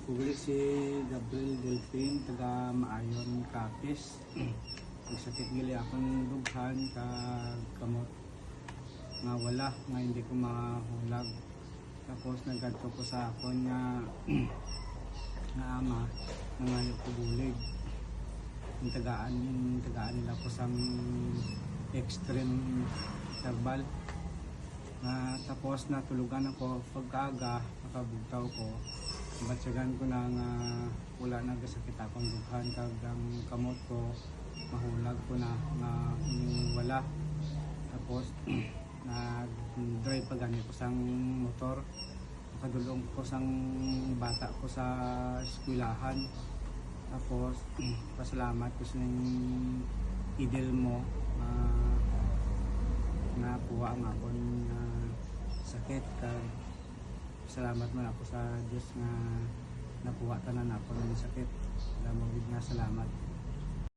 Kugli si Gabriel Delphin, taga Maayon, Capiz. Nagsakit gali akong dughan kamot nga wala, nga hindi ko mahulag. Tapos nagkadto ko sa akon nga ama nangayo ko bulig. Yung tagaan nila ko sang extreme herbal. Tapos natulugan ako pagkaaga, nakabugtaw ko. Batsagan ko na nga wala na gasakit akong dughan kagang kamot ko mahulag ko na nga wala. Tapos nag-drive pa gani ko sang motor, nakadulong ko sang bata ko sa eskwelahan. Tapos pasalamat ko sa idil mo na kuha ang akong sakit. Salamat man ako sa Diyos nga nakuha tanan ako ng sakit. Salamat.